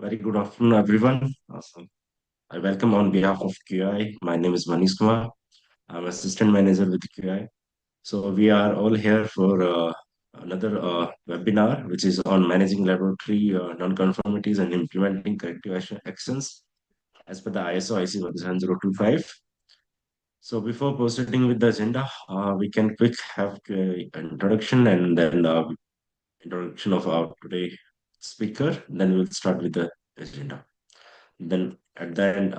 Very good afternoon, everyone. I welcome on behalf of QI. My name is Manish Kumar. I'm assistant manager with QI. So we are all here for another webinar, which is on managing laboratory non-conformities and implementing corrective actions as per the ISO IC 17025. So before proceeding with the agenda, we can quick have introduction and then introduction of our today speaker. Then we'll start with the agenda. Then at the end,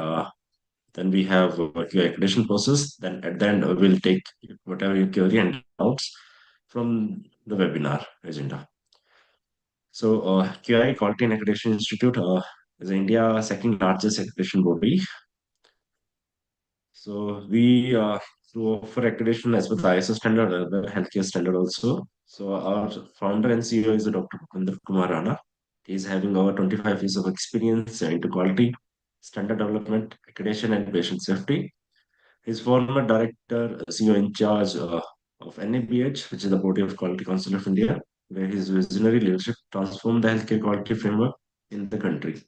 then we have your accreditation process. Then at the end, we'll take whatever you query and doubts from the webinar agenda. So QI Quality and Accreditation Institute is India's second largest accreditation body. So we to offer accreditation as per the ISO standard, the healthcare standard also. So our founder and CEO is Dr. Preventive Rana. He is having over 25 years of experience into quality, standard development, accreditation, and patient safety. His former director, CEO in charge of NABH, which is the Body of Quality Council of India, where his visionary leadership transformed the healthcare quality framework in the country.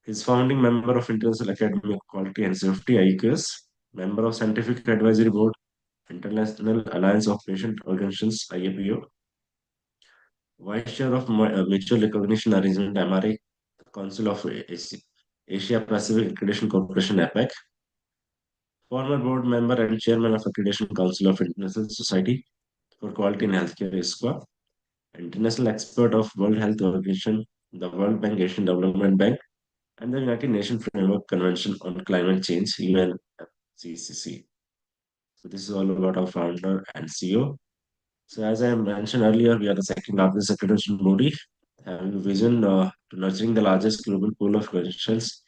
He's founding member of International Academy of Quality and Safety, IAQS, member of Scientific Advisory Board, International Alliance of Patient Organizations, IAPO, Vice Chair of Mutual Recognition Arrangement, MRA, Council of Asia Pacific Accreditation Corporation, APAC, former board member and chairman of Accreditation Council of International Society for Quality in Healthcare, ISQA, international expert of World Health Organization, the World Bank, Asian Development Bank, and the United Nations Framework Convention on Climate Change, UNFCCC. So this is all about our founder and CEO. So as I mentioned earlier, we are the second largest accreditation body, having a vision to nurturing the largest global pool of credentials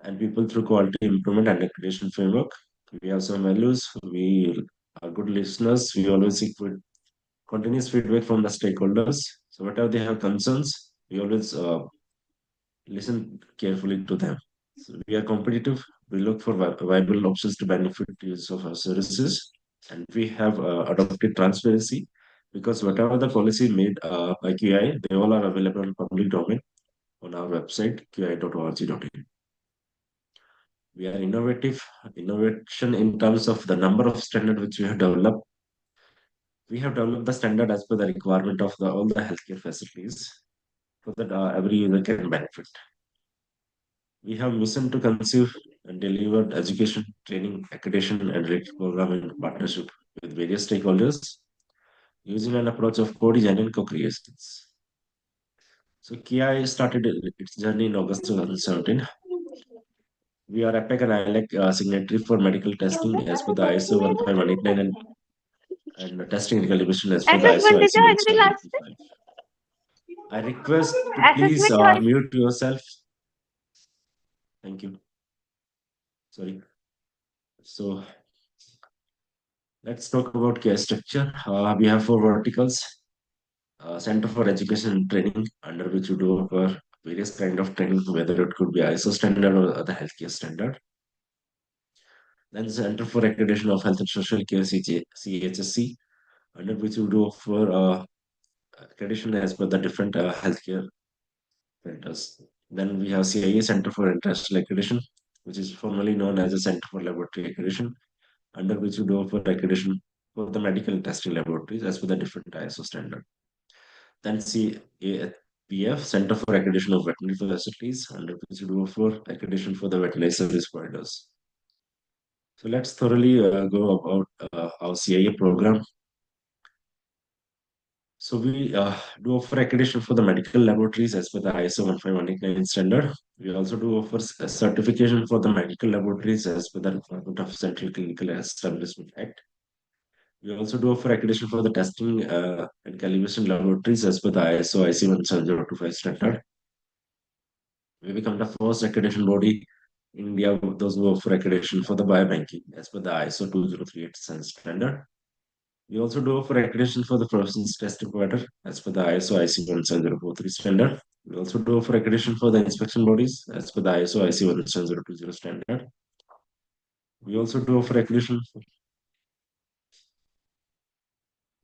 and people through quality improvement and accreditation framework. We have some values. We are good listeners. We always seek continuous feedback from the stakeholders. So whatever they have concerns, we always listen carefully to them. So we are competitive. We look for viable options to benefit use of our services, and we have adopted transparency because whatever the policy made by QI, they all are available in public domain on our website qi.org.in. We are innovation in terms of the number of standard which we have developed. We have developed the standard as per the requirement of all the healthcare facilities so that every user can benefit. We have mission to conceive and deliver education, training, accreditation, and related program in partnership with various stakeholders using an approach of co-design and co-creation. So KI started its journey in August 2017. We are APEC and ILEC signatory for medical testing as per the ISO 15189 and testing and calibration as per the ISO Assessment IC teacher anything last 17025. I request to please assessment or mute yourself. Thank you. Sorry. So let's talk about care structure. We have four verticals. Center for Education and Training, under which you do various kind of training, whether it could be ISO standard or other healthcare standard. Then the Center for Accreditation of Health and Social Care, CHSC, under which you do for accreditation as per the different healthcare centers. Then we have CIA, Center for International Accreditation, which is formerly known as a Center for Laboratory Accreditation, under which you do for accreditation for the medical testing laboratories as per the different ISO standard. Then CAPF, Center for Accreditation of Veterinary Facilities, under which you do for accreditation for the veterinary service providers. So let's thoroughly go about our CIA program. So we do offer accreditation for the medical laboratories as per the ISO 15189 standard. We also do offer certification for the medical laboratories as per the requirement of Central Clinical Establishment Act. We also do offer accreditation for the testing and calibration laboratories as per the ISO IC 17025 standard. We become the first accreditation body in India, those who offer accreditation for the biobanking as per the ISO 2038 standard. We also do offer accreditation for the person's test provider as per the ISO IC 17043 standard. We also do offer accreditation for the inspection bodies as per the ISO IC 17020 standard. We also do offer accreditation.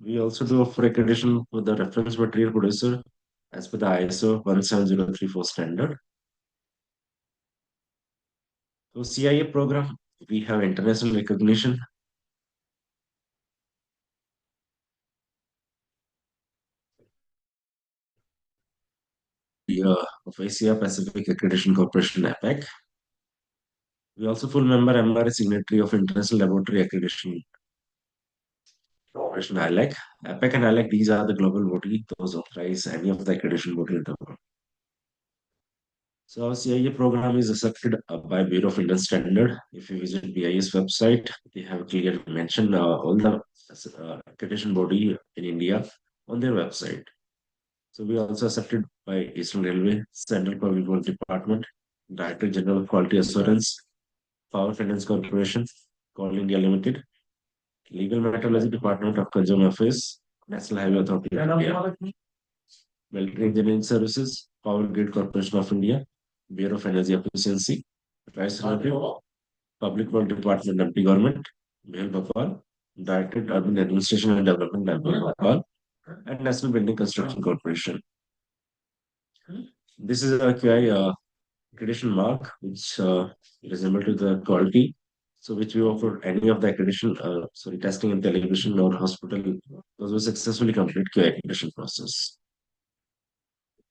We also do offer accreditation for the reference material producer as per the ISO 17034 standard. So CIA program, we have international recognition. Of Asia Pacific Accreditation Corporation APAC. We also full member MRA signatory of International Laboratory Accreditation Corporation ILAC. APAC and ILAC, these are the global body, those authorize any of the accreditation body in the world. So our CIA program is accepted by Bureau of Indian Standard. If you visit BIS website, they have clearly mentioned all the accreditation body in India on their website. So we are also accepted by Eastern Railway, Central Public Works Department, Director General of Quality Assurance, Power Finance Corporation, Coal India Limited, Legal Metrology Department of Consumer Affairs, National Highway Authority of India, Military Engineering Services, Power Grid Corporation of India, Bureau of Energy Efficiency, Rice Relative, Public Works Department, Empty Government, Behel Bhopal, Directorate Urban Administration and Development, Bhopal, and National Building Construction Corporation. This is a QI accreditation mark which resemble to the quality. So which we offer any of the accreditation, testing in television or hospital, those who successfully complete QI accreditation process.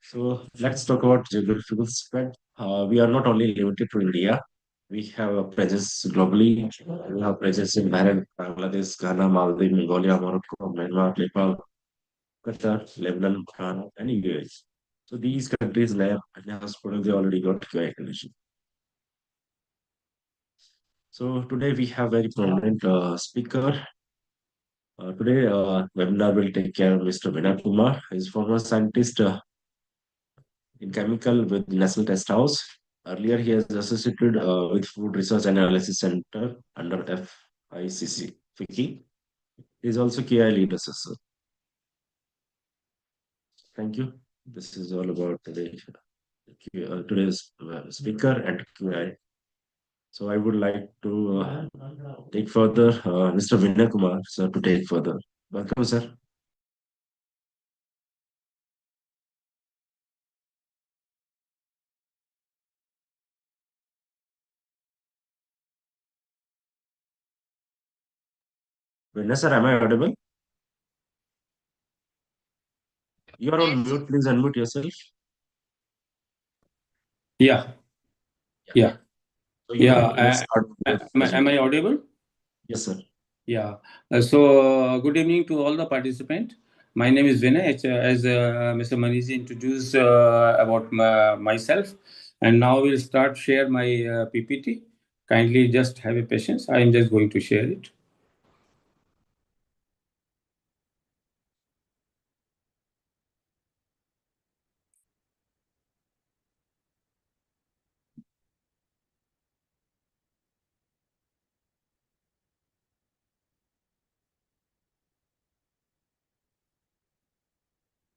So let's talk about geographical spread. We are not only limited to India. We have a presence globally. We have presence in Bahrain, Bangladesh, Ghana, Maldives, Mongolia, Morocco, Myanmar, Nepal, Qatar, Lebanon, Bhutan, and UAE. So these countries lab and hospital, they already got QI accreditation. So today we have very prominent speaker. Today webinar will take care of Mr. Vinay Kumar. He's former scientist in chemical with National Test House. Earlier, he has associated with Food Research Analysis Center under FICC. FICCI. He is also KI lead assessor. Thank you. This is all about today's speaker and QI. So I would like to take further Mr. Vinay Kumar, sir, to take further. Welcome, sir. Vinay, sir, am I audible? You are on mute. Please unmute yourself. Yeah, Yeah. yeah, So you yeah. can start with the Am I audible? Yes, sir. Yeah. So good evening to all the participants. My name is Vinay, as Mr. Manishi introduced about myself, and now we'll start share my PPT. Kindly just have a patience. I am just going to share it.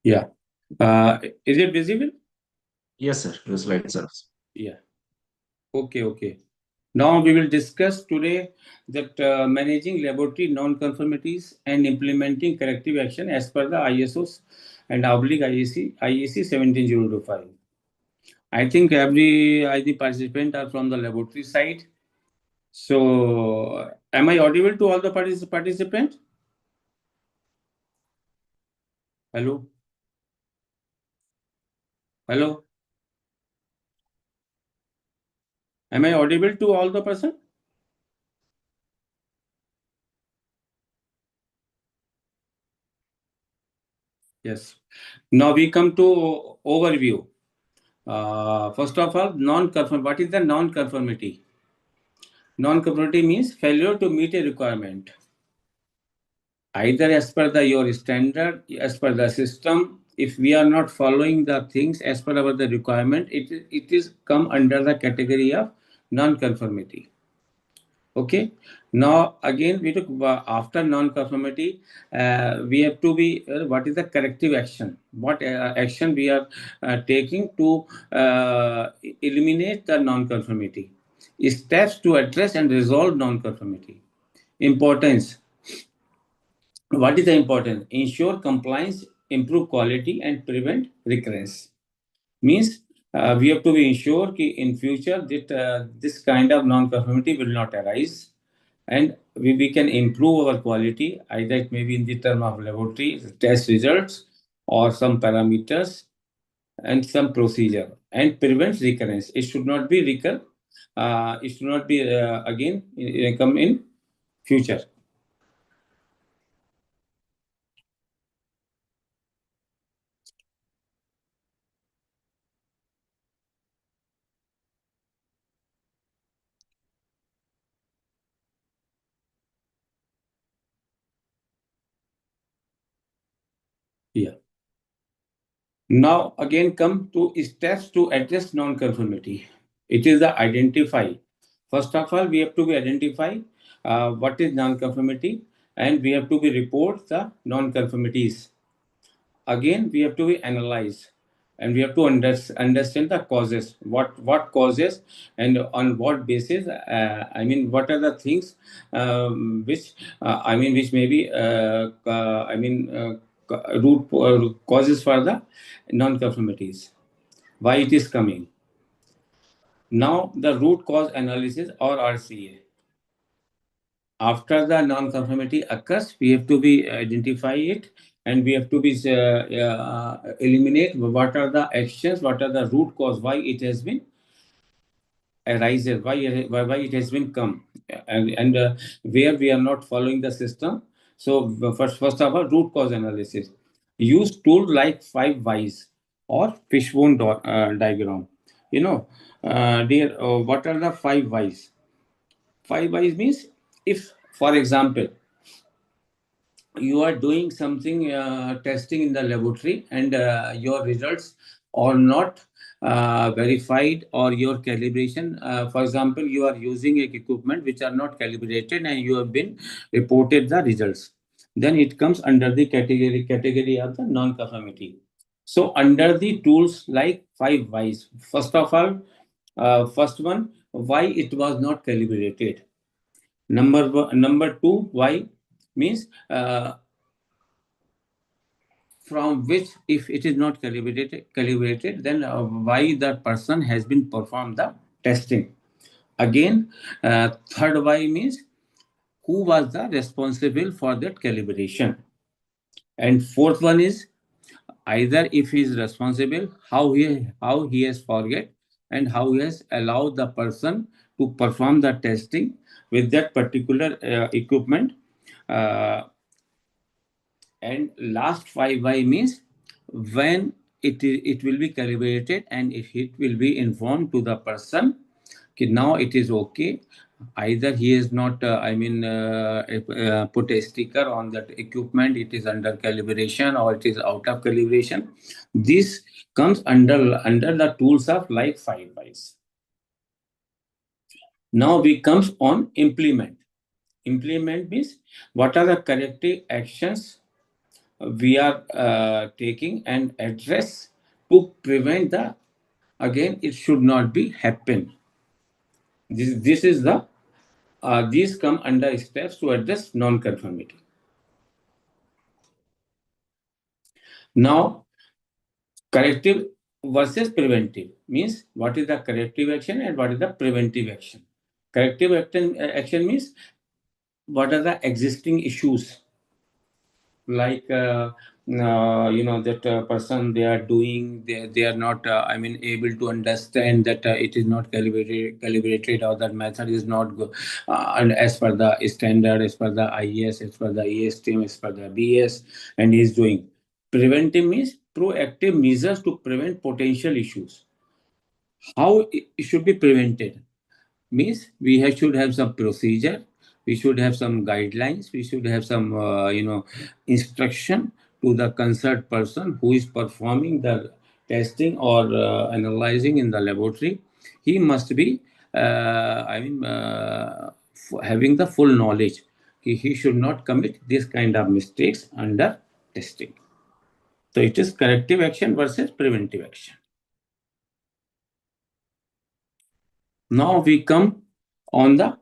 Yeah. Is it visible? Yes, sir. The slides are. Yeah. Okay, okay. Now we will discuss today that managing laboratory non-conformities and implementing corrective action as per the ISOs and oblique IEC 17025. I think every participant are from the laboratory side. So am I audible to all the participants? Hello? Hello? Am I audible to all the person? Yes. Now we come to overview. First of all, non-conform. What is the non-conformity? Non-conformity means failure to meet a requirement, either as per your standard, as per the system. If we are not following the things as per the requirement, it is come under the category of non-conformity. Okay. Now again, we took after non-conformity, we have to be what is the corrective action? What action we are taking to eliminate the non-conformity? Steps to address and resolve non-conformity. Importance. What is the importance? Ensure compliance, improve quality, and prevent recurrence. Means we have to be ensure that in future that this kind of non-conformity will not arise, and we can improve our quality, either it may be in the term of laboratory test results or some parameters and some procedure, and prevent recurrence. It should not be recur. It should not be again come in future. Yeah. Now again come to steps to address non-conformity. It is the identify. First of all, we have to be identify what is non-conformity, and we have to be report the non-conformities. Again, we have to be analyze, and we have to understand the causes. What causes, and on what basis? I mean, what are the things which which may be root causes for the non-conformities, why it is coming. Now the root cause analysis or RCA. After the non-conformity occurs, we have to be identify it, and we have to be eliminate what are the actions, what are the root cause, why it has been arises, why it has been come, and where we are not following the system. So first of all, root cause analysis. Use tool like 5 whys or fishbone diagram. You know, what are the 5 whys? 5 whys means, if, for example, you are doing something testing in the laboratory, and your results are not verified, or your calibration, for example, you are using equipment which are not calibrated and you have been reported the results, then it comes under the category of the non-conformity. So under the tools like 5 whys, first of all, first one, why it was not calibrated. Number two, why means, from which, if it is not calibrated, then why that person has been performed the testing. Again, third why means, who was the responsible for that calibration. And fourth one is, either if he is responsible, how he has forget, and how he has allowed the person to perform the testing with that particular equipment. Uh, and last 5 why means, when it will be calibrated, and if it will be informed to the person that now it is okay. Either he is not put a sticker on that equipment, it is under calibration, or it is out of calibration. This comes under the tools of like 5 whys. Now we comes on implement. Implement means, what are the corrective actions we are taking and address to prevent the, again, it should not be happen. This is the these come under steps to address non-conformity. Now, corrective versus preventive means, what is the corrective action and what is the preventive action. Corrective action means, what are the existing issues, like that person, they are doing, they are not able to understand that it is not calibrated, or that method is not good, and as per the standard, as per the IES, as per the ESTM, as per the BS, and he is doing. Preventive means, proactive measures to prevent potential issues. How it should be prevented means, should have some procedure, we should have some guidelines, we should have some instruction to the concerned person who is performing the testing or analyzing in the laboratory. He must be having the full knowledge. He should not commit this kind of mistakes under testing. So it is corrective action versus preventive action. Now we come on the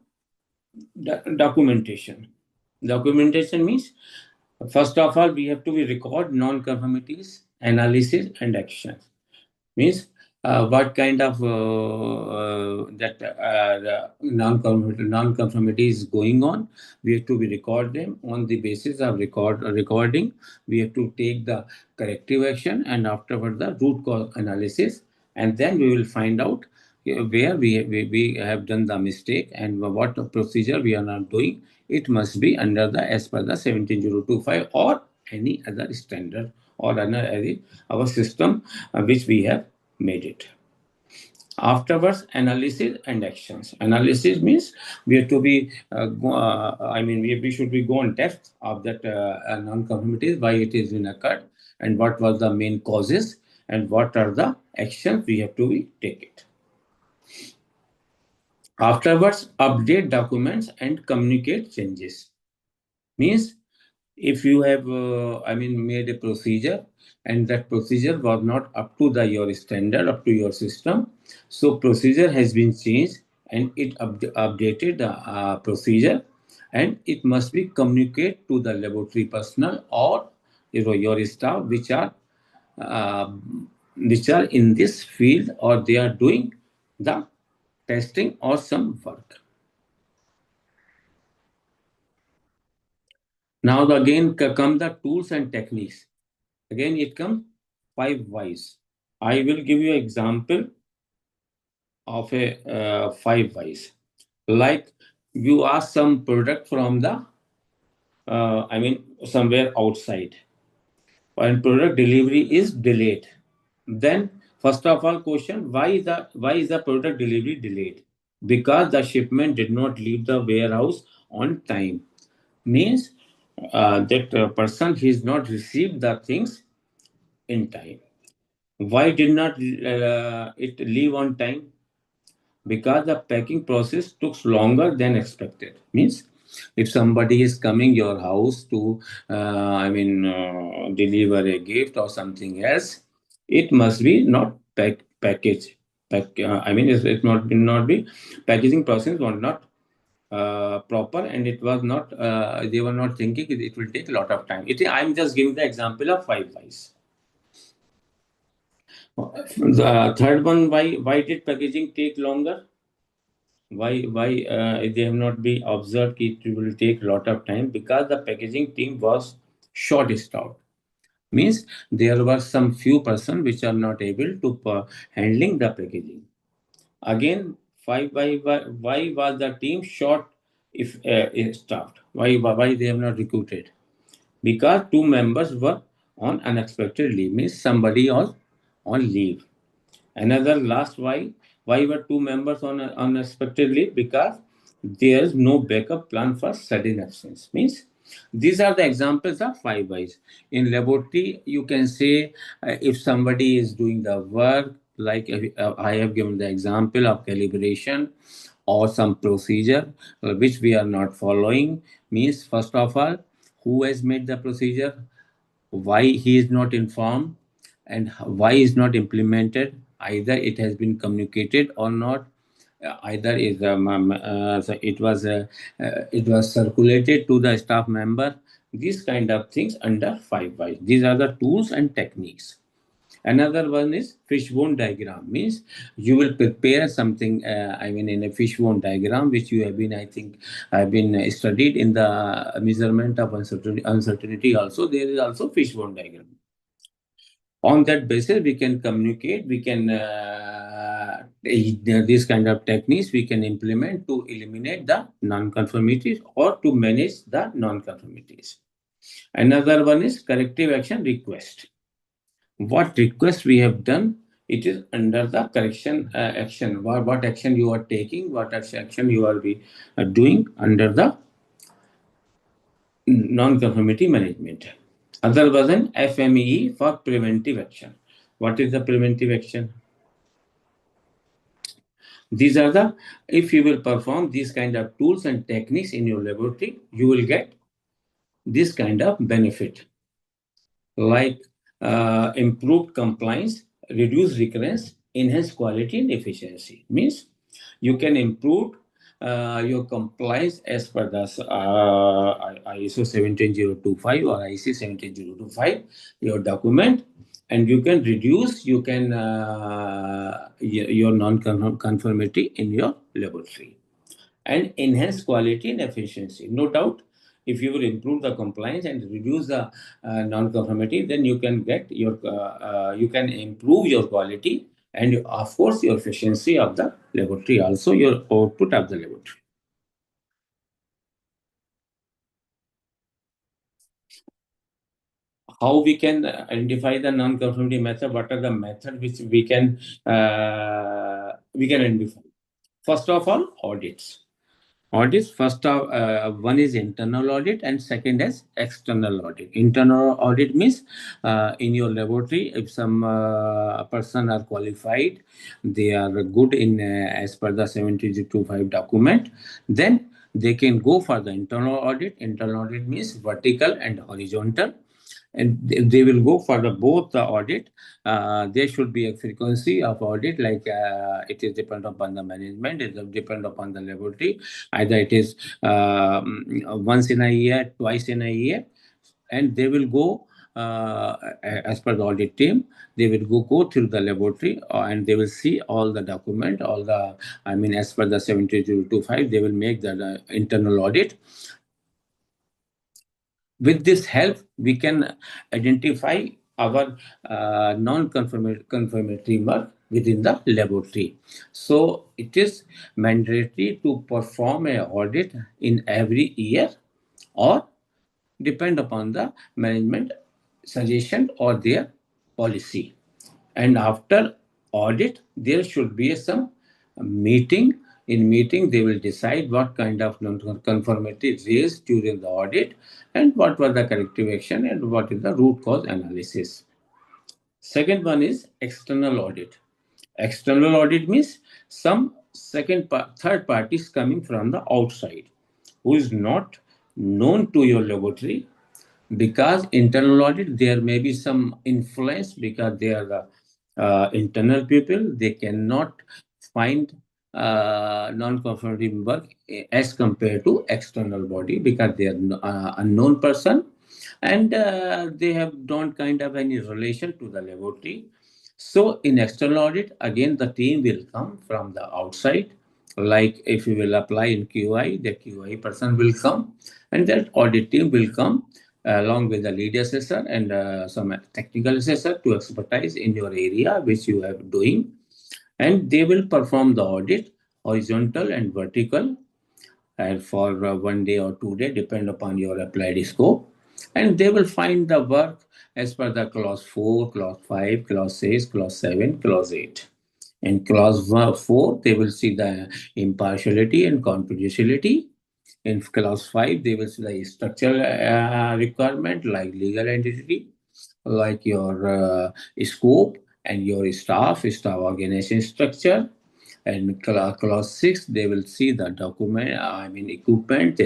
documentation. Documentation means, first of all, we have to record non-conformities, analysis, and actions. Means, what kind of that non-conformity is going on. We have to be record them on the basis of recording. We have to take the corrective action and afterward the root cause analysis, and then we will find out where we have done the mistake and what procedure we are not doing. It must be under the as per the 17025 or any other standard or any our system which we have made it. Afterwards, analysis and actions. Analysis means we have to be, we should be go in depth of that non-conformities, why it is been occurred, and what was the main causes, and what are the actions we have to be take it. Afterwards, update documents and communicate changes. Means if you have made a procedure and that procedure was not up to the your standard, up to your system, so procedure has been changed and it updated the procedure, and it must be communicate to the laboratory personnel or your staff uh, which are in this field or they are doing the testing or some work. Now again come the tools and techniques. Again, it comes 5 whys. I will give you an example of a 5 whys. Like you ask some product from the, somewhere outside, and product delivery is delayed. Then, first of all, question why is the product delivery delayed? Because the shipment did not leave the warehouse on time. Means that person he's not received the things in time. Why did not it leave on time? Because the packing process took longer than expected. Means if somebody is coming your house to, deliver a gift or something else, it must be not package. It not be packaging process was not proper, and it was not. They were not thinking it will take a lot of time. I'm just giving the example of 5 whys. The third one, why did packaging take longer? Why they have not been observed it will take a lot of time? Because the packaging team was short staffed. Means there were some few person which are not able to handling the packaging. Again, why was the team short if staffed? Why they have not recruited? Because 2 members were on unexpected leave. Means somebody was on leave. Another last why were 2 members on unexpected leave? Because there is no backup plan for sudden absence. Means these are the examples of 5 whys. In laboratory, you can say if somebody is doing the work, like I have given the example of calibration or some procedure which we are not following. Means first of all, who has made the procedure, why he is not informed, and why is not implemented. Either it has been communicated or not, either is so it was circulated to the staff member. These kind of things under 5 whys. These are the tools and techniques. Another one is fishbone diagram. Means you will prepare something, in a fishbone diagram, which you have been, I think, have been studied in the measurement of uncertainty also. There is also fishbone diagram. On that basis, we can communicate, we can, these kind of techniques we can implement to eliminate the non-conformities or to manage the non-conformities. Another one is corrective action request. What request we have done, it is under the correction action. What action you are taking, what action you are doing under the non-conformity management. Other version FME for preventive action. What is the preventive action? These are the, if you will perform these kind of tools and techniques in your laboratory, you will get this kind of benefit, like improved compliance, reduce recurrence, enhance quality and efficiency. Means you can improve your compliance as per the ISO 17025 or IC 17025, your document, and you can reduce your non-conformity in your laboratory and enhance quality and efficiency. No doubt, if you will improve the compliance and reduce the non-conformity, then you can you can improve your quality and of course your efficiency of the laboratory, also your output of the laboratory. How we can identify the non-conformity method? What are the methods which we can identify? First of all, audits. Audits, one is internal audit and second is external audit. Internal audit means in your laboratory, if some person are qualified, they are good in as per the 7025 document, then they can go for the internal audit. Internal audit means vertical and horizontal, and they will go for both the audit. There should be a frequency of audit, like it is depend upon the management, it is depend upon the laboratory. Either it is once in a year, twice in a year, and they will go as per the audit team. They will go through the laboratory and they will see all the document, as per the 7025, they will make the internal audit. With this help, we can identify our non-conformity mark within the laboratory. So it is mandatory to perform an audit in every year or depend upon the management suggestion or their policy. And after audit, there should be some meeting. In meeting, they will decide what kind of non-conformity raised during the audit and what was the corrective action and what is the root cause analysis. Second one is external audit. External audit means some third parties coming from the outside who is not known to your laboratory, because internal audit there may be some influence because they are the internal people. They cannot find non-conformity work as compared to external body because they are unknown person, and they have don't kind of any relation to the laboratory. So in external audit, again the team will come from the outside. Like if you will apply in QI, the QI person will come, and that audit team will come along with the lead assessor and some technical assessor to expertise in your area which you are doing, and they will perform the audit horizontal and vertical, and for 1 day or 2 day depend upon your applied scope, and they will find the work as per the clause 4, clause 5, clause 6, clause 7, clause 8. In clause 4, they will see the impartiality and confidentiality. In clause 5, they will see the structural requirement like legal entity, like your scope and your staff organization structure. And clause 6, they will see the document, equipment,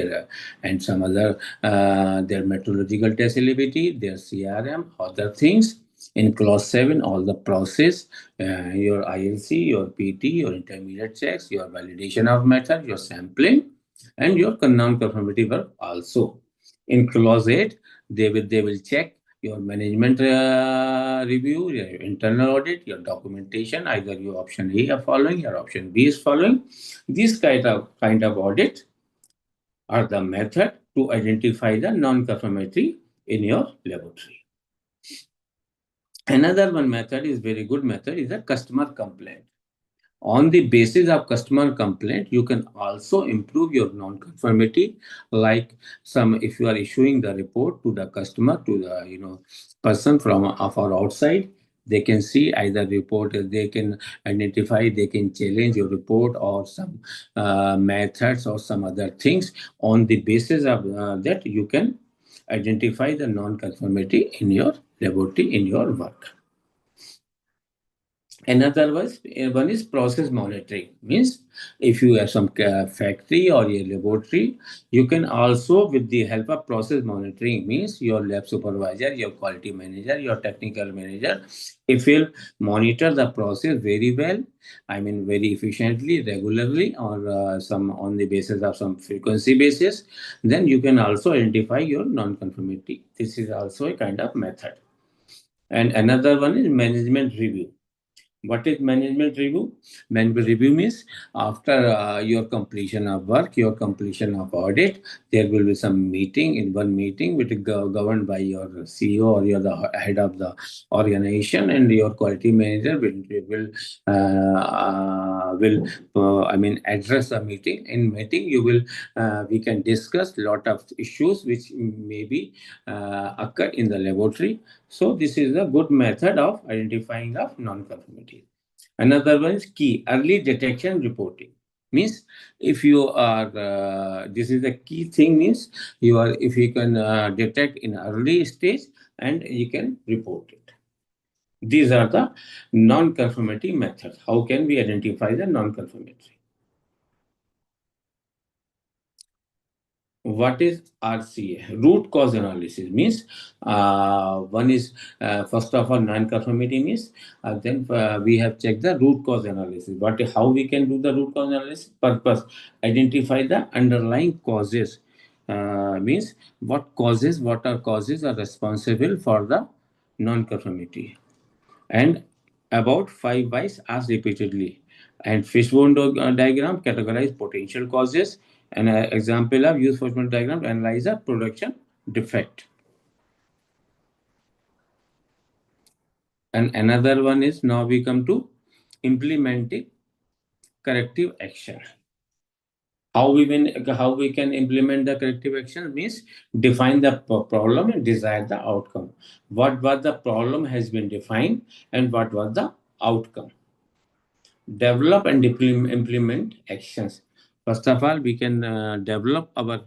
and some other, their methodological test eligibility, their CRM, other things. In clause 7, all the process, your ILC, your PT, your intermediate checks, your validation of method, your sampling, and your non-conformity work also. In clause 8, they will check your management review, your internal audit, your documentation, either your option A are following or option B is following. These kind of audit are the method to identify the non-conformity in your laboratory. Another one method is very good method is a customer complaint. On the basis of customer complaint, you can also improve your non-conformity. Like if you are issuing the report to the customer, to the person from of our outside, they can see either report, they can identify, they can challenge your report or some methods or some other things. On the basis of that, you can identify the non-conformity in your laboratory, in your work. Another one is process monitoring. Means if you have some factory or a laboratory, you can also, with the help of process monitoring, means your lab supervisor, your quality manager, your technical manager, if you'll monitor the process very well, very efficiently, regularly, or some on the basis of some frequency basis, then you can also identify your non-conformity. This is also a kind of method. And another one is management review. What is management review? Management review means after your completion of work, your completion of audit, there will be some meeting. In one meeting, which is governed by your CEO or you're the head of the organization, and your quality manager I mean, address the meeting. In meeting, we can discuss lot of issues which maybe occur in the laboratory. So this is a good method of identifying of non-conformity. Another one is key early detection reporting. Means if you are, this is the key thing, means you are, if you can detect in early stage and you can report it. These are the non-conformity methods. How can we identify the non-conformity? What is RCA? Root cause analysis means one is first of all non-conformity means then we have checked the root cause analysis. How we can do the root cause analysis? Purpose: identify the underlying causes. Means what are causes are responsible for the non-conformity, and about 5 whys asked repeatedly. And fishbone diagram categorize potential causes. An example of use fishbone diagram to analyze a production defect. And another one is, now we come to implementing corrective action. How we can implement the corrective action means define the problem and desire the outcome. What was the problem has been defined, and what was the outcome. Develop and implement actions. First of all, we can develop our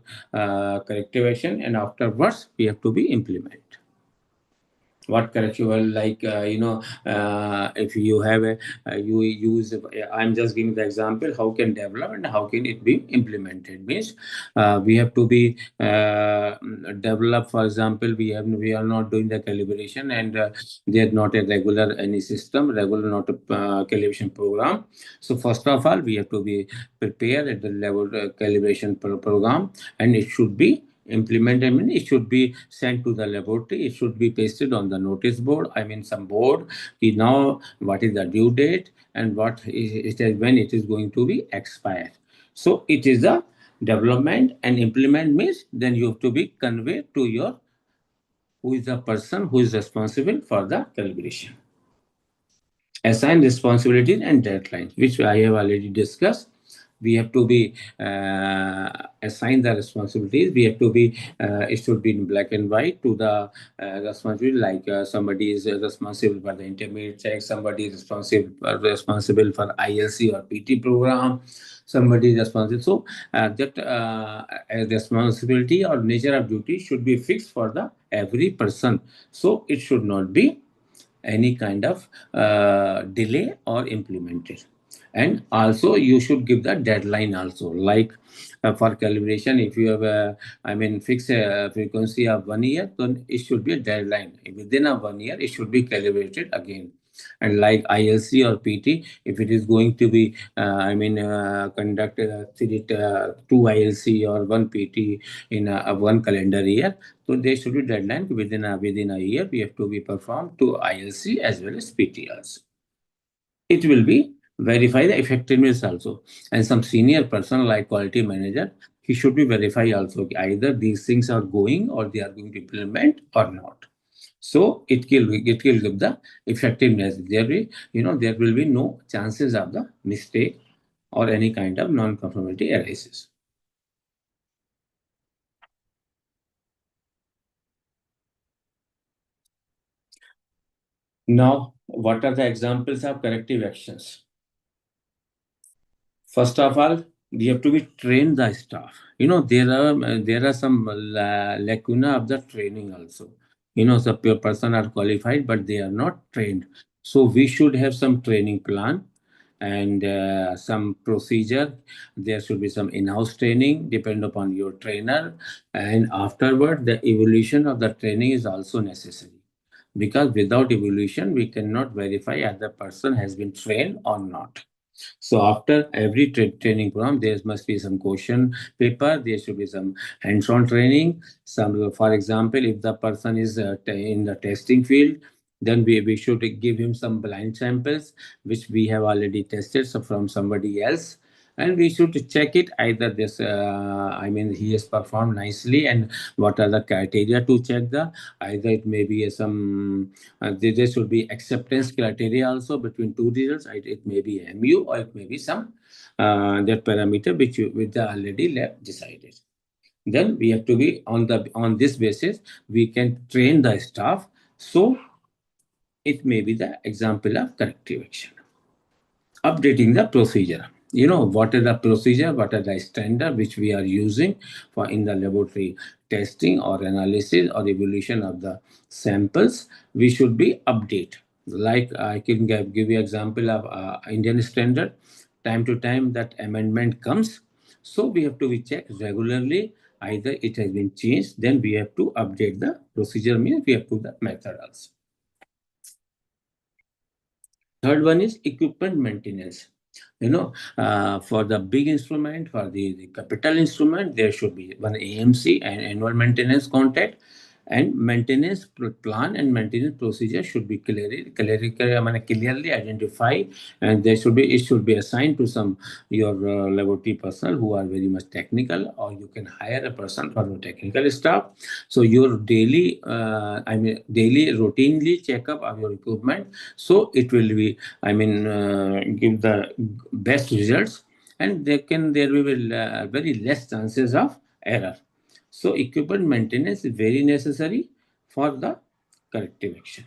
corrective action, and afterwards we have to be implement. What correction? Well, like if you have a you use, I'm just giving the example how can develop and how can it be implemented. Means we have to be develop. For example, we are not doing the calibration, and there's not a regular any system, regular not a calibration program. So first of all, we have to be prepared at the level calibration program, and it should be implemented. I mean, it should be sent to the laboratory. It should be pasted on the notice board. I mean, some board. We know what is the due date and what is when it is going to be expired. So it is a development, and implement means then you have to be conveyed to your who is the person who is responsible for the calibration. Assign responsibilities and deadlines, which I have already discussed. We have to be assign the responsibilities. We have to be it should be in black and white to the responsibility. Like somebody is responsible for the intermediate check, somebody is responsible for ILC or PT program, somebody is responsible. So that responsibility or nature of duty should be fixed for the every person. So it should not be any kind of delay or implemented. And also you should give the deadline also, like for calibration, if you have fix a frequency of 1 year, then it should be a deadline. Within a 1 year it should be calibrated again. And like ILC or PT, if it is going to be conduct two ILC or one PT in one calendar year, so there should be deadline within a year. We have to be performed to ILC as well as PT also. It will be verify the effectiveness also. And some senior person like quality manager, he should be verify also either these things are going or they are going to implement or not. So it will give the effectiveness. There will be no chances of the mistake or any kind of non-conformity arises. Now, what are the examples of corrective actions? First of all, we have to be train the staff. There are some lacuna of the training also. Some person are qualified, but they are not trained. So we should have some training plan and some procedure. There should be some in-house training, depend upon your trainer. And afterward, the evolution of the training is also necessary. Because without evolution, we cannot verify if the person has been trained or not. So after every training program, there must be some question paper. There should be some hands-on training. For example, if the person is in the testing field, Then we should give him some blind samples which we have already tested so from somebody else, and we should check it either this I mean he has performed nicely, and what are the criteria to check the, either it may be some there should be acceptance criteria also between two results. It may be mu or it may be some that parameter which the already lab decided. Then we have to be on this basis we can train the staff, so it may be the example of corrective action. Updating the procedure. You know, what is the procedure, what are the standard which we are using for in the laboratory testing or analysis or evaluation of the samples, we should be update. Like I can give you example of Indian standard. Time to time that amendment comes, so we have to be checked regularly. Either it has been changed, then we have to update the procedure, means we have to the method also. Third one is equipment maintenance. You know, for the big instrument, for the capital instrument, there should be one AMC and annual maintenance contract, and maintenance plan and maintenance procedure should be clearly identified, and there should be it should be assigned to some your laboratory personnel who are very much technical, or you can hire a person from the technical staff. So your daily, daily routinely checkup of your equipment, so it will be, give the best results, and there will be very less chances of error. So equipment maintenance is very necessary for the corrective action.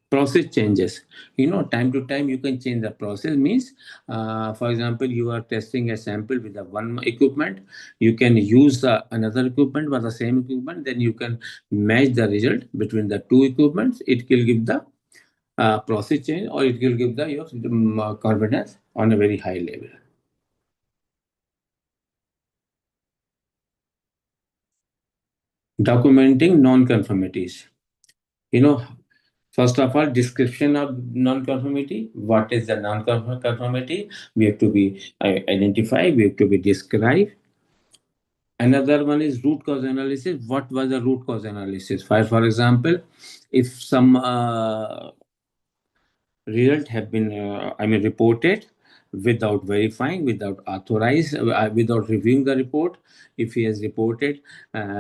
Process changes. You know, time to time you can change the process. Means, for example, you are testing a sample with the one equipment. You can use another equipment with the same equipment. Then you can match the result between the two equipments. It will give the process change, or it will give the your confidence on a very high level. Documenting non-conformities. You know, first of all, description of non-conformity. What is the non-conformity? We have to be identify. We have to be describe. Another one is root cause analysis. What was the root cause analysis? For example, if some result have been reported without verifying, without authorized, without reviewing the report, if he has reported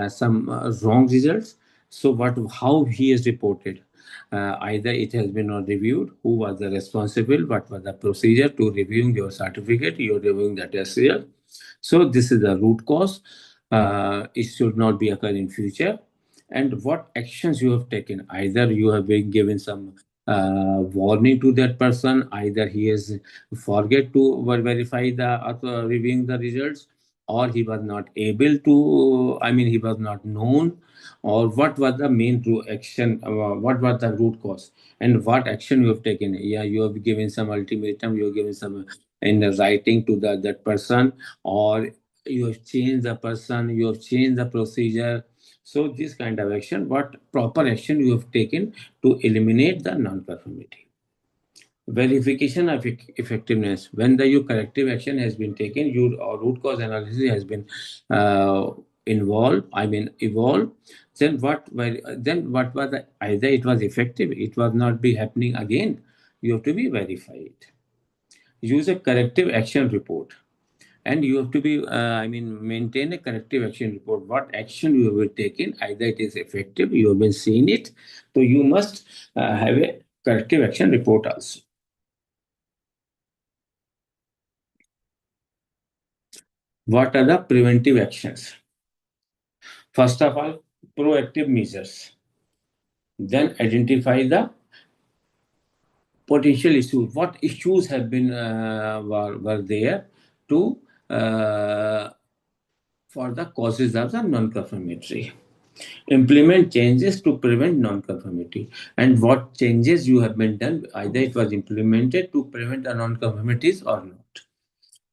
some wrong results, so what how he has reported, either it has been not reviewed, who was the responsible, what was the procedure to reviewing your certificate, you're reviewing the test result. So this is the root cause. It should not be occur in future. And what actions you have taken, either you have been given some warning to that person, either he has forget to verify the reviewing the results, or he was not able to, he was not known, or what was the main action, what was the root cause, and what action you have taken. Yeah, you have given some ultimatum, you have given some in the writing to that person, or you have changed the person, you have changed the procedure. So this kind of action, what proper action you have taken to eliminate the non-conformity. Verification of effectiveness. When the your corrective action has been taken, your root cause analysis has been evolved. Then what was the, either it was effective, it was not be happening again. You have to be verified. Use a corrective action report, and you have to be maintain a corrective action report. What action you have taken, either it is effective, you have been seeing it, so you must have a corrective action report also. What are the preventive actions? First of all, proactive measures. Then identify the potential issues. What issues have been were there to for the causes of the non-conformity. Implement changes to prevent non-conformity. And what changes you have been done, either it was implemented to prevent the non-conformities or not.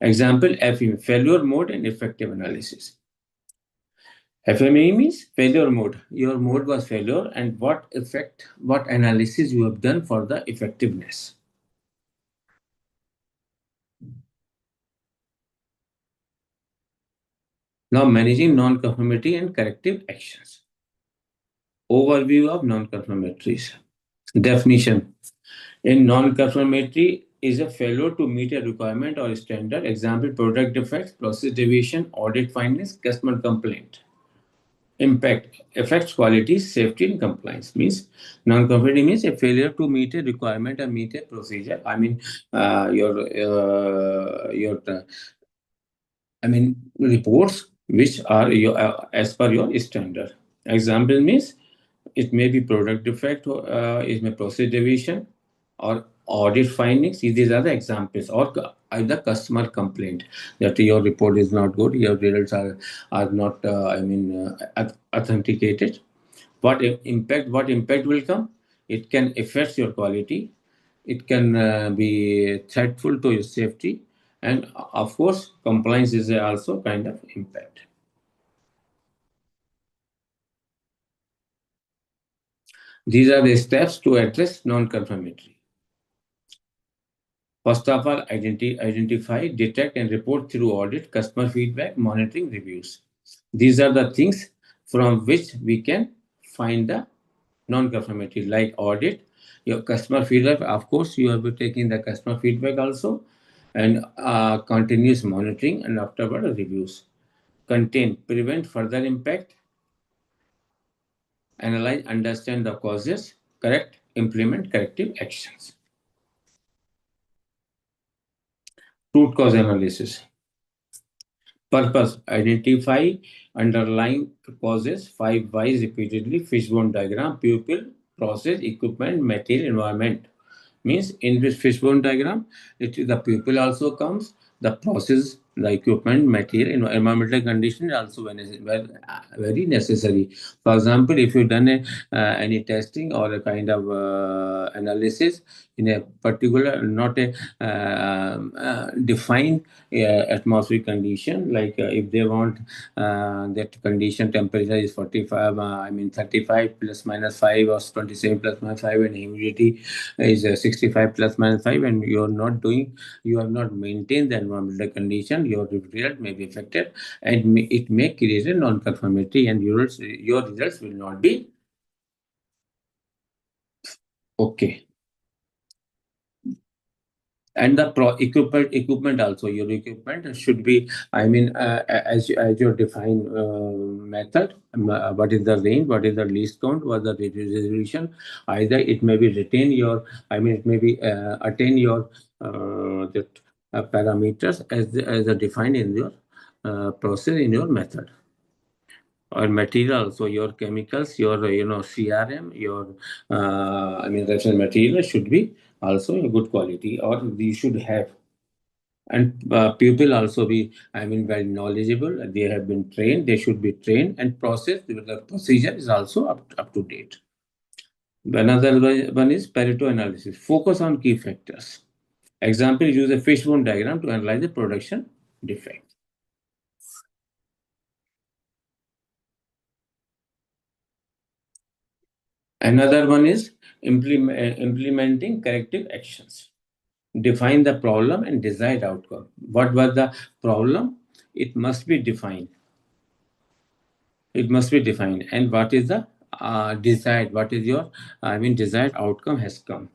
Example, FME, failure mode and effective analysis. FME means failure mode. Your mode was failure, and what analysis you have done for the effectiveness. Now, managing non-conformity and corrective actions. Overview of non-conformities. Definition. In non-conformity is a failure to meet a requirement or standard. Example, product defects, process deviation, audit findings, customer complaint. Impact affects quality, safety, and compliance. Means non-conformity means a failure to meet a requirement or meet a procedure. I mean, reports which are as per your standard. Example means it may be product defect, it may process deviation, or audit findings. These are the examples, or either customer complaint that your report is not good, your results are not, authenticated. What impact will come? It can affect your quality. It can be threatful to your safety, and of course, compliance is also kind of impact. These are the steps to address non-conformity. First of all, identify, detect, and report through audit, customer feedback, monitoring, reviews. These are the things from which we can find the non-conformity, like audit, your customer feedback. Of course, you have to take in the customer feedback also, and continuous monitoring, and afterward reviews. Contain, prevent further impact, analyze, understand the causes, correct, implement corrective actions. Root cause analysis. Purpose, identify underlying causes, 5 whys repeatedly, fishbone diagram, pupil, process, equipment, material, environment. Means in this fishbone diagram, the pupil also comes, the process, the equipment, material, environmental condition also very necessary. For example, if you've done any testing or a kind of analysis in a particular, not a defined atmospheric condition, like if they want that condition temperature is 45, 35 plus minus 5, or 27 plus minus 5, and humidity is 65 plus minus 5, and you have not maintained the environmental condition, your result may be affected, and it may create a non-conformity, and your results will not be okay. And the equipment also, your equipment should be, as your defined method, what is the range, what is the least count, what is the resolution. Either it may be retain your, it may be attain your that parameters as defined in your process, in your method. Or material, so your chemicals, your CRM, your reference material should be also a good quality, or we should have. And people also be, very knowledgeable. They have been trained. They should be trained and processed. The procedure is also up to date. Another one is Pareto analysis. Focus on key factors. Example: use a fishbone diagram to analyze the production defect. Another one is implementing corrective actions. Define the problem and desired outcome. What was the problem? It must be defined. It must be defined. And what is the desired? What is your, desired outcome has come.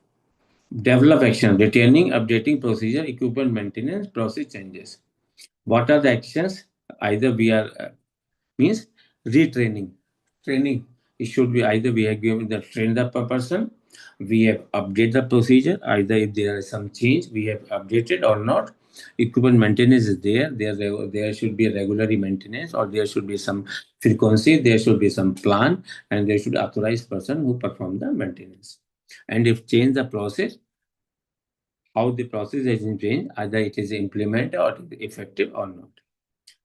Develop action, retaining, updating procedure, equipment maintenance, process changes. What are the actions? Either we are means retraining. Training. It should be either we have given the train the person, we have updated the procedure, either if there is some change, we have updated or not. Equipment maintenance is there. There should be a regularly maintenance, or there should be some frequency, there should be some plan, and there should authorized person who perform the maintenance. And if change the process, how the process has been changed, either it is implemented or effective or not.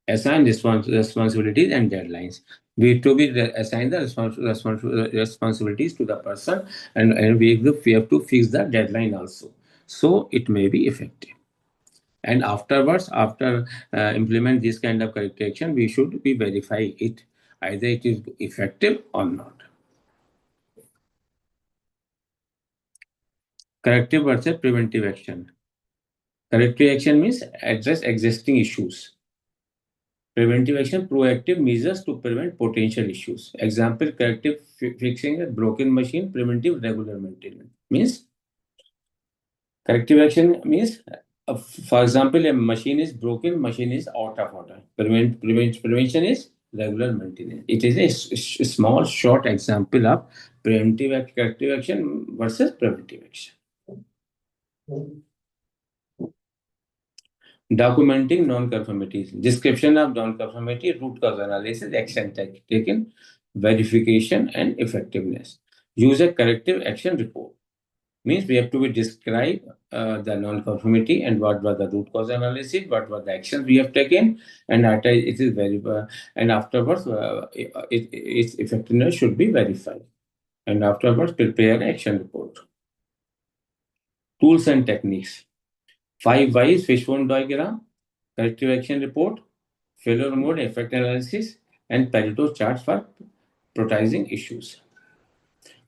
Assign responsibilities and deadlines. We to be assign the responsibilities to the person, and we have to fix the deadline also, so it may be effective. And afterwards, after implement this kind of corrective action, we should be verify it, either it is effective or not. Corrective versus preventive action. Corrective action means address existing issues. Preventive action, proactive measures to prevent potential issues. Example, corrective fixing a broken machine, preventive regular maintenance. Means corrective action means, for example, a machine is broken, machine is out of order. Prevention is regular maintenance. It is a small, short example of corrective action versus preventive action. Documenting non-conformities. Description of non-conformity, root cause analysis, action taken, verification, and effectiveness. Use a corrective action report. Means we have to describe the non-conformity and what was the root cause analysis, what were the actions we have taken, and after it is and afterwards its effectiveness should be verified. And afterwards prepare an action report. Tools and techniques. 5 whys fishbone diagram, corrective action report, failure mode effect analysis, and Pareto charts for prioritizing issues.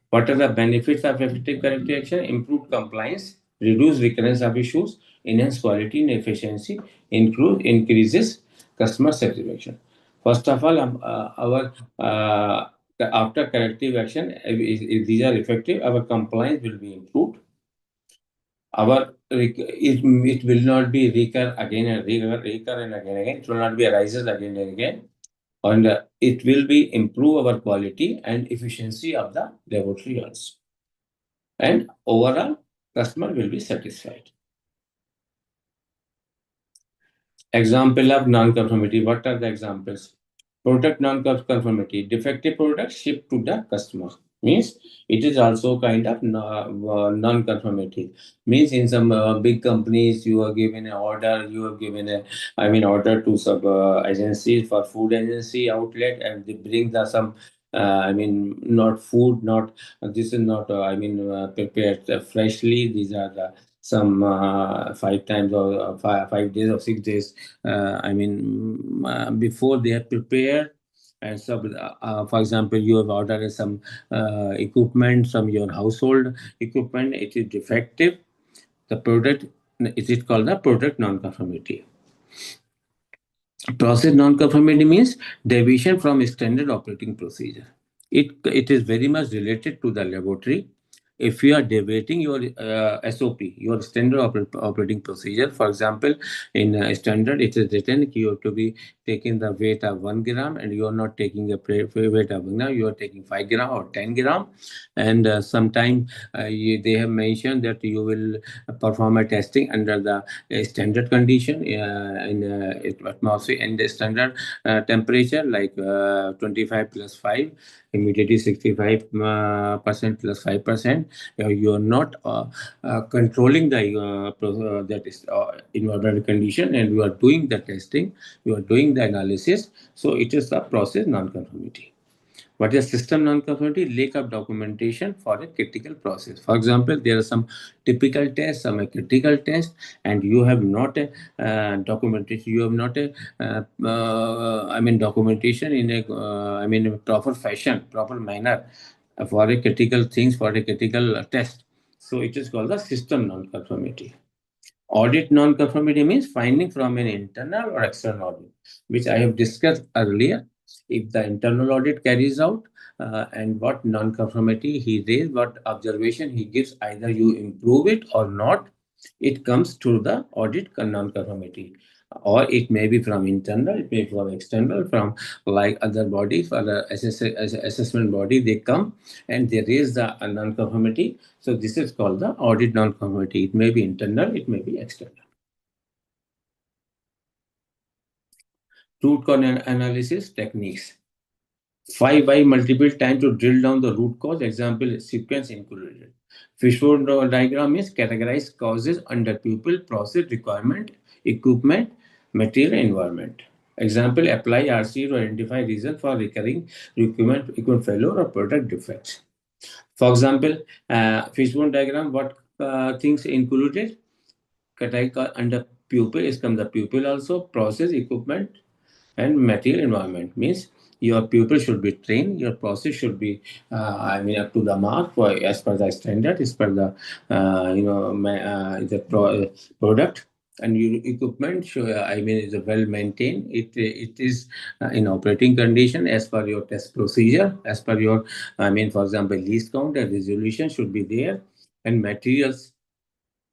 What are the benefits of effective corrective action? Improved compliance, reduce recurrence of issues, enhance quality and efficiency, increases customer satisfaction. First of all, our after corrective action, if these are effective, our compliance will be improved. It will not be recur again and recur and again. It will not be arises again and again, and it will be improve our quality and efficiency of the laboratory also. And overall, customer will be satisfied. Example of non-conformity. What are the examples? Product non-conformity. Defective product shipped to the customer. Means it is also kind of non-conformity. Means in some big companies, you are given an order, order to some agencies for food agency outlet, and they bring the some not food, not this is not prepared freshly. These are the some 5 times or 5 days or 6 days. Before they are prepared. And so, for example, you have ordered some equipment, some your household equipment. It is defective. The product is it called the product non-conformity. Process non-conformity means deviation from standard operating procedure. It is very much related to the laboratory. If you are deviating your SOP, your standard operating procedure, for example, in standard, it is written you have to be taking the weight of 1 gram, and you are not taking a weight of 1 gram, you are taking 5 gram or 10 gram. And sometime they have mentioned that you will perform a testing under the standard condition in atmosphere and the standard temperature, like 25 plus 5, immediately 65% plus 5%. You are not controlling the that is environmental condition, and you are doing the testing, you are doing the analysis. So it is the process non-conformity. What is system non-conformity? Lack of documentation for a critical process. For example, there are some typical tests, some critical tests, and you have not a documentation. You have not a documentation in a proper fashion, proper manner for a critical things, for a critical test. So it is called the system non-conformity. Audit non-conformity means finding from an internal or external audit, which I have discussed earlier. If the internal audit carries out and what non-conformity he raised, what observation he gives, either you improve it or not, it comes through the audit non-conformity. Or it may be from internal, it may be from external, from like other bodies or the assessment body, they come and they raise the non-conformity. So this is called the audit non-conformity. It may be internal, it may be external. Root cause analysis techniques. 5 by multiple time to drill down the root cause. Example sequence included. Fishbone diagram is categorize causes under people, process, requirement, equipment, material, environment. Example, apply RC to identify reason for recurring equipment failure or product defects. For example, fishbone diagram, what things included? Under pupil is come the pupil also, process, equipment, and material environment. Means your pupil should be trained, your process should be up to the mark as per the standard, as per the product. and your equipment is well maintained. It is in operating condition as per your test procedure, as per your, for example, least count and resolution should be there, and materials,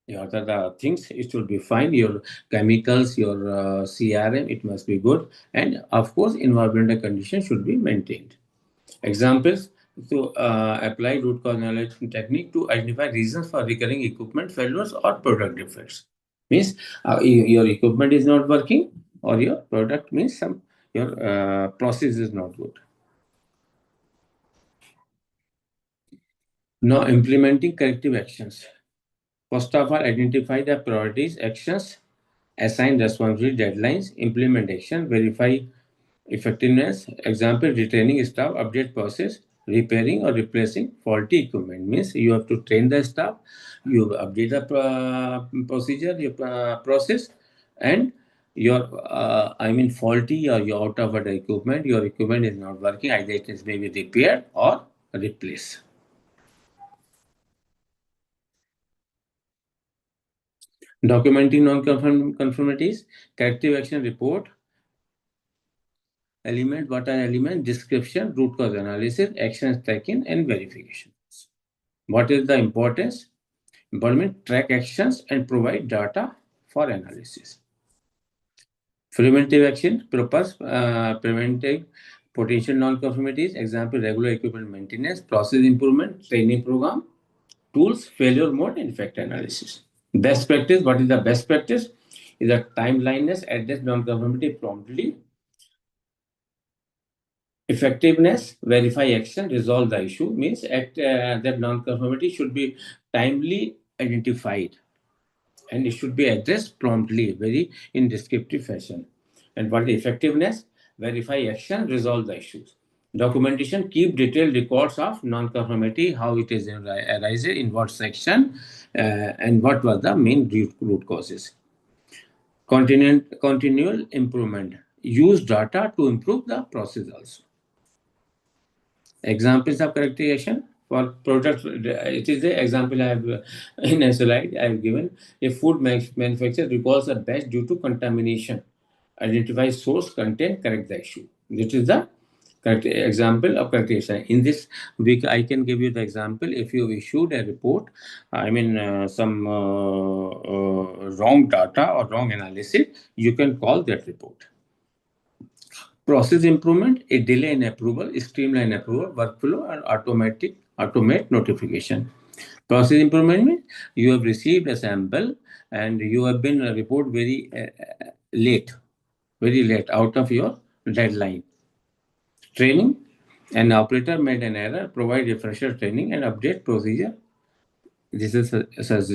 the things, it should be fine. Your chemicals, your CRM, it must be good, and of course environmental condition should be maintained. Examples: to apply root cause analysis technique to identify reasons for recurring equipment failures or product defects. Means your equipment is not working, or your product means your process is not good. Now, implementing corrective actions. First of all, identify the priorities, actions, assign responsibility, deadlines, implement action, verify effectiveness. Example: retraining staff, update process, repairing or replacing faulty equipment. Means you have to train the staff, you update the procedure, your process, and your faulty or your out of order equipment, your equipment is not working, either it is maybe repaired or replaced. Documenting non-conformities, corrective action report. Element, what are element? Description, root cause analysis, action tracking, and verification. What is the importance? Important: track actions and provide data for analysis. Preventive action, purpose, preventing potential non-conformities. Example: regular equipment maintenance, process improvement, training program, tools, failure mode, and effect analysis. Best practice, what is the best practice? Is a timeliness, address non-conformity promptly. Effectiveness, verify action, resolve the issue. Means that non-conformity should be timely identified, and it should be addressed promptly, very in descriptive fashion. And what is effectiveness? Verify action, resolve the issues. Documentation, keep detailed records of non-conformity, how it is arises, in what section, and what was the main root causes. Continual improvement, use data to improve the process also. Examples of corrective action for products. It is the example I have in a slide I have given. A food manufacturer recalls a batch due to contamination. Identify source, content, correct the issue. This is the correct example of corrective action. In this week, I can give you the example. If you issued a report, some wrong data or wrong analysis, you can call that report. Process improvement, a delay in approval, streamline approval, workflow, and automate notification. Process improvement means you have received a sample and you have been report very late, out of your deadline. Training, an operator made an error, provide refresher training and update procedure. This is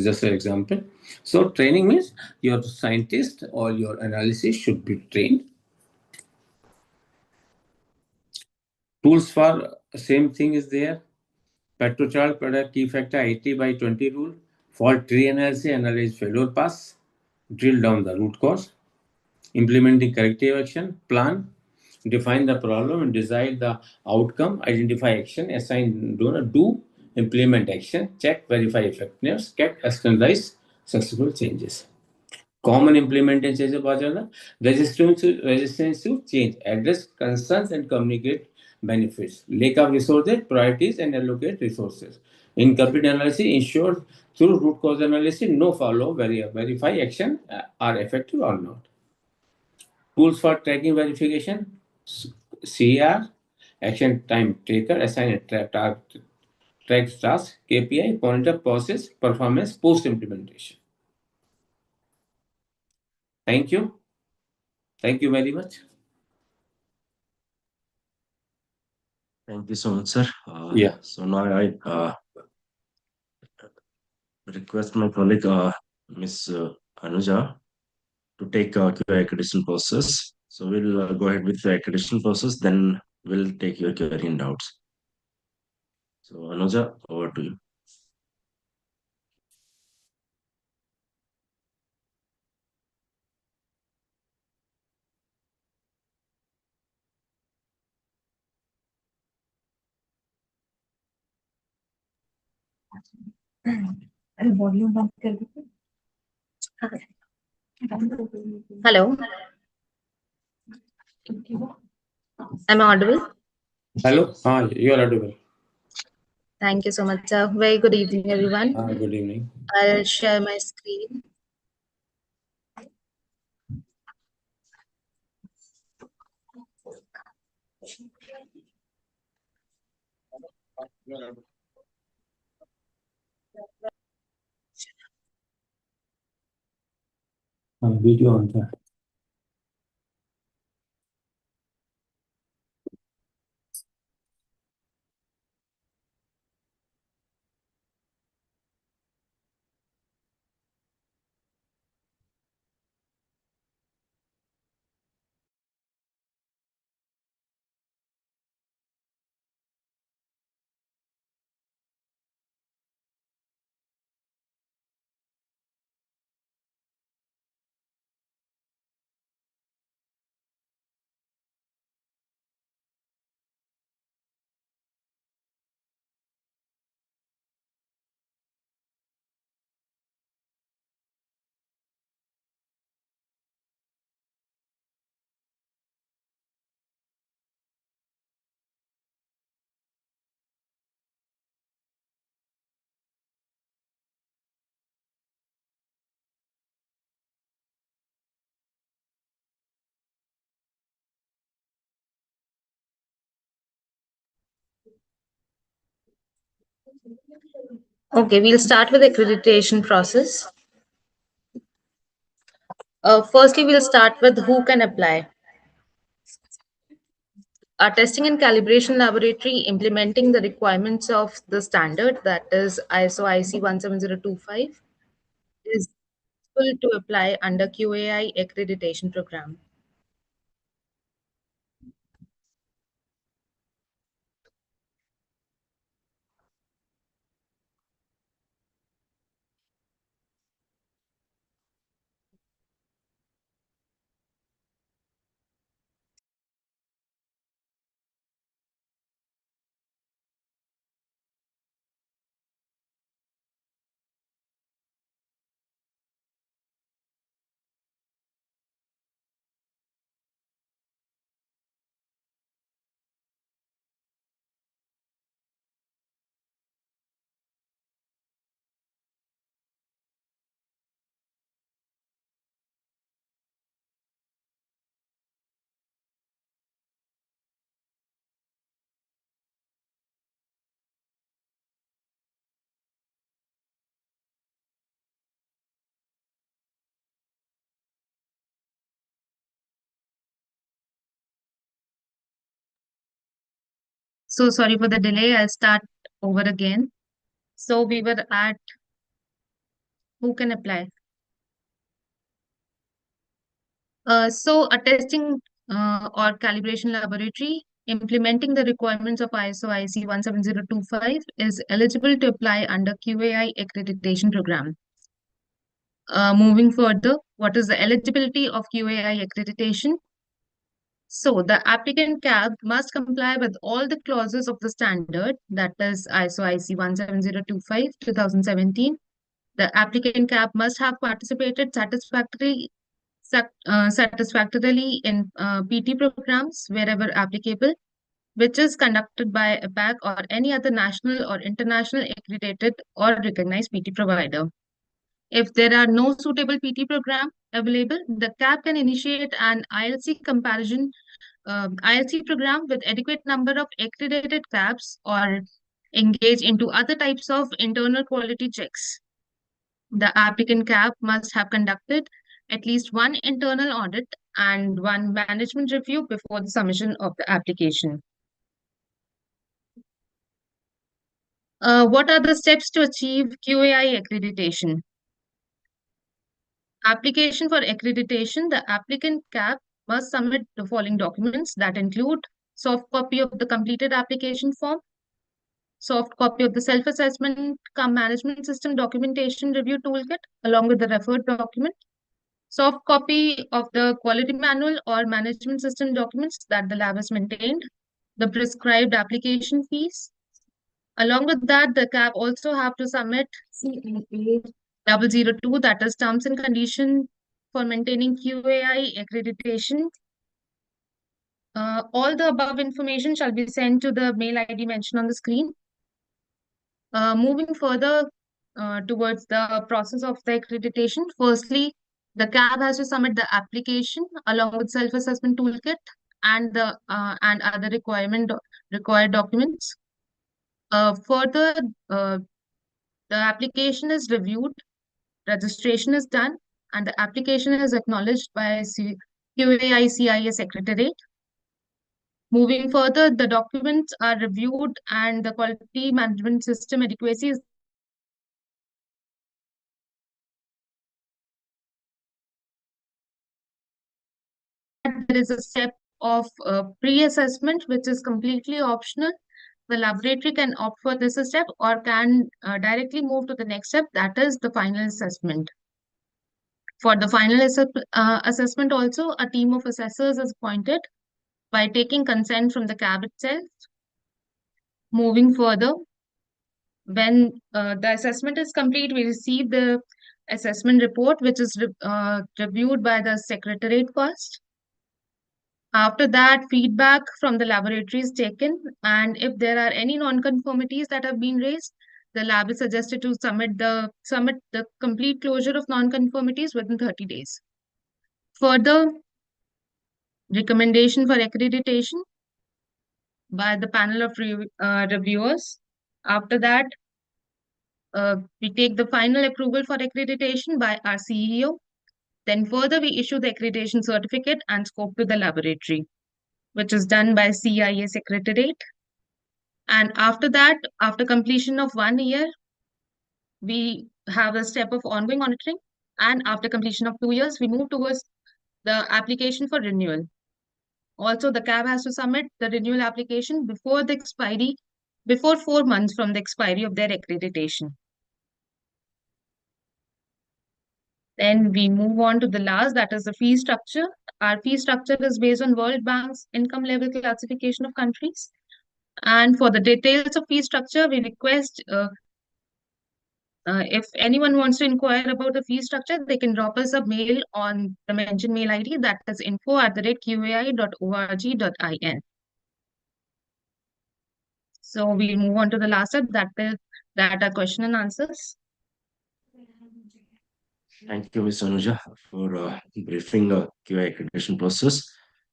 just an example. So training means your scientist or your analysis should be trained. Tools for same thing is there. Petrochart product key factor 80/20 rule. Fault tree analysis, analyze failure paths, drill down the root cause. Implementing corrective action plan, define the problem and decide the outcome. Identify action, assign donor, do implement action, check, verify effectiveness, get, externalize successful changes. Common implementation is resistance to change, address concerns and communicate benefits. Lack of resources, priorities and allocate resources. Incomplete analysis ensures through root cause analysis, no follow, verify action are effective or not. Tools for tracking verification, CR, action time tracker, assign a track task, KPI, monitor process, performance, post implementation. Thank you. Thank you very much. Thank you so much, sir. Yeah. So now I request my colleague, Miss Anuja, to take QA accreditation process. So we'll go ahead with the accreditation process, then we'll take your query and doubts. So Anuja, over to you. अरे volume बंद कर दीजिए. Hello, am I audible? Hello? You are audible. Thank you so much, sir. Very good evening, everyone. Good evening. I'll share my screen. Video on there. Okay, we'll start with the accreditation process. Firstly, we'll start with who can apply. A testing and calibration laboratory implementing the requirements of the standard, that is ISO IC 17025, is eligible to apply under QAI accreditation program. So sorry for the delay. I'll start over again. So we were at who can apply. So a testing or calibration laboratory implementing the requirements of ISO IC 17025 is eligible to apply under QAI accreditation program. Moving further, what is the eligibility of QAI accreditation? So the applicant CAB must comply with all the clauses of the standard, that is ISO IC 17025 2017. The applicant CAB must have participated satisfactorily in PT programs wherever applicable, which is conducted by APAC or any other national or international accredited or recognized PT provider. If there are no suitable PT program available, the CAB can initiate an ILC comparison ILC program with adequate number of accredited CABs or engage into other types of internal quality checks. The applicant CAB must have conducted at least one internal audit and one management review before the submission of the application. What are the steps to achieve QAI accreditation? Application for accreditation, the applicant CAB must submit the following documents that include soft copy of the completed application form, soft copy of the self-assessment management system documentation review toolkit along with the referred document, soft copy of the quality manual or management system documents that the lab has maintained, the prescribed application fees. Along with that, the CAB also have to submit CNA 002, that is terms and condition for maintaining QAI accreditation. All the above information shall be sent to the mail ID mentioned on the screen. Moving further towards the process of the accreditation, firstly, the CAB has to submit the application along with self-assessment toolkit and the and other required documents. Further, the application is reviewed, registration is done, and the application is acknowledged by QAI CIS Secretariat. Moving further, the documents are reviewed and the quality management system adequacy is there is a step of pre-assessment, which is completely optional. The laboratory can opt for this step or can directly move to the next step, that is the final assessment. For the final assessment also, a team of assessors is appointed by taking consent from the CAB itself. Moving further, when the assessment is complete, we receive the assessment report, which is reviewed by the Secretariat first. After that, feedback from the laboratory is taken, and if there are any non-conformities that have been raised, the lab is suggested to submit the complete closure of non-conformities within 30 days. Further, recommendation for accreditation by the panel of reviewers. After that, we take the final approval for accreditation by our CEO. Then further, we issue the accreditation certificate and scope to the laboratory, which is done by CIA Secretariat. And after that, after completion of 1 year, we have a step of ongoing monitoring. And after completion of 2 years, we move towards the application for renewal. Also, the CAB has to submit the renewal application before 4 months from the expiry of their accreditation. Then we move on to the last, that is the fee structure. Our fee structure is based on World Bank's income level classification of countries. And for the details of fee structure, we request if anyone wants to inquire about the fee structure, they can drop us a mail on the mentioned mail ID, that is info@qai.org.in. So we move on to the last step, that are question and answers. Thank you, Ms. Anuja, for briefing QA accreditation process.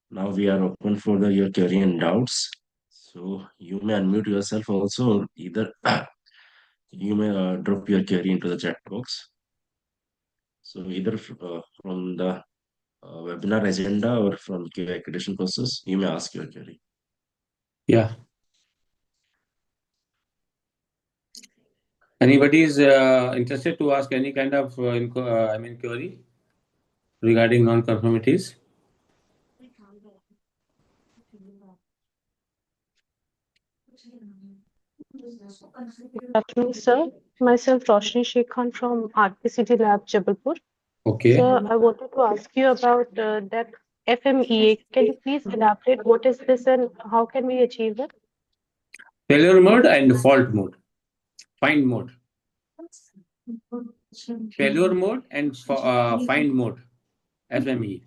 Now we are open for your query and doubts. So you may unmute yourself also, or either you may drop your query into the chat box. So either from the webinar agenda or from QA accreditation process, you may ask your query. Yeah. Anybody is interested to ask any kind of query regarding non-conformities? Good afternoon, sir. Myself, Roshni Sheikh Khan from RPCT Lab, Jabalpur. Okay. Sir, I wanted to ask you about that FMEA. Can you please elaborate what is this and how can we achieve it? Failure mode and fault mode. Find mode. Failure mode and find mode. FME.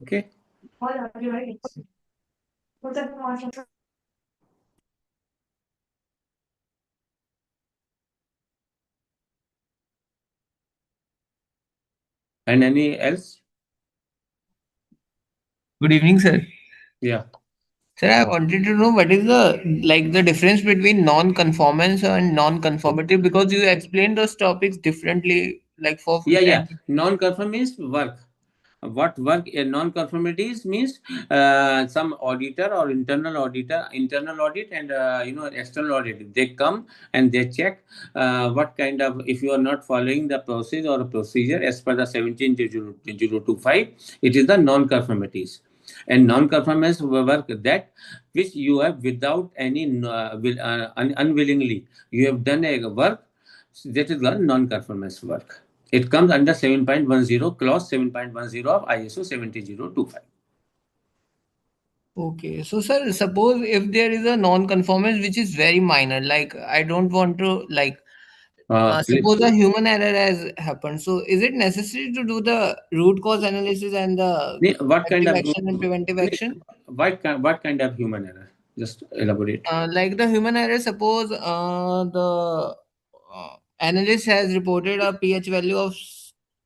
Okay. And any else? Good evening, sir. Yeah. Sir, I wanted to know what is the difference between non-conformance and non-conformity, because you explained those topics differently, like for Yeah. Non-conform means work. What work a non-conformities means some auditor or internal audit and external audit. They come and they check what kind of, if you are not following the process or procedure as per the 17.025, it is the non-conformities. And non-conformance work that which you have without any unwillingly you have done a work, that is the non-conformance work. It comes under 7.10, clause 7.10 of ISO 17025. Okay, so sir, suppose if there is a non-conformance which is very minor, like I don't want to Please. Suppose a human error has happened. So is it necessary to do the root cause analysis and the What kind corrective of action and preventive action? what kind of human error? Just elaborate. Like the human error, suppose the analyst has reported a pH value of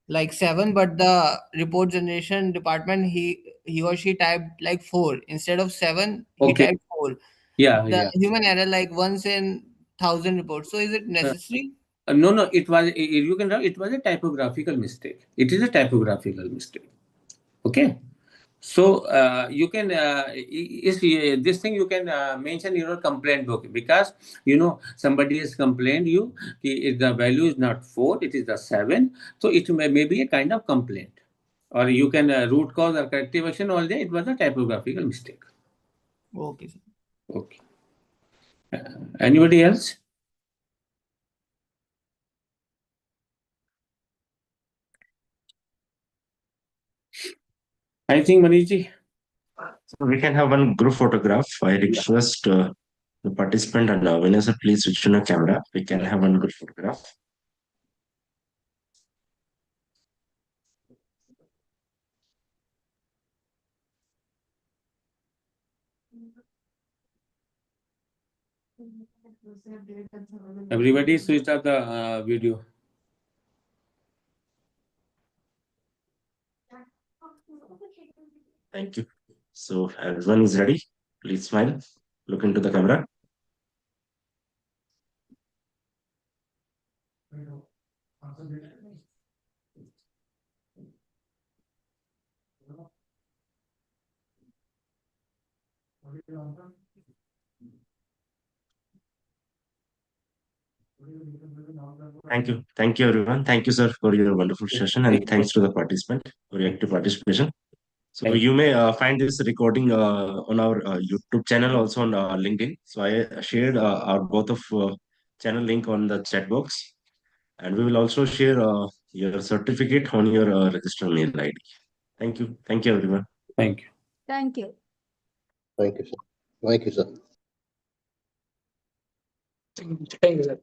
like 7, but the report generation department he or she typed like 4 instead of 7. He Okay. typed 4. Yeah, The yeah. human error like once in 1,000 reports. So is it necessary? No, it was you can it was a typographical mistake. It is a typographical mistake. Okay. So you can this thing you can mention in your complaint book, because somebody has complained you if the value is not 4, it is the 7. So it may be a kind of complaint, or you can root cause or corrective action all day. It was a typographical mistake. Okay, sir. Okay. Anybody else? I think Manishji. So we can have one group photograph. I request the participant and Vanessa, please switch on a camera. We can have one group photograph. Everybody switched off the video. Thank you. So everyone is ready. Please smile. Look into the camera. Thank you. Thank you, everyone. Thank you, sir, for your wonderful session. And thanks to the participant for your active participation. So Thank you may find this recording on our YouTube channel, also on LinkedIn. So I shared our both of channel link on the chat box. And we will also share your certificate on your register mail ID. Thank you. Thank you, everyone. Thank you. Thank you. Thank you, sir. Thank you, sir. Thank you, sir.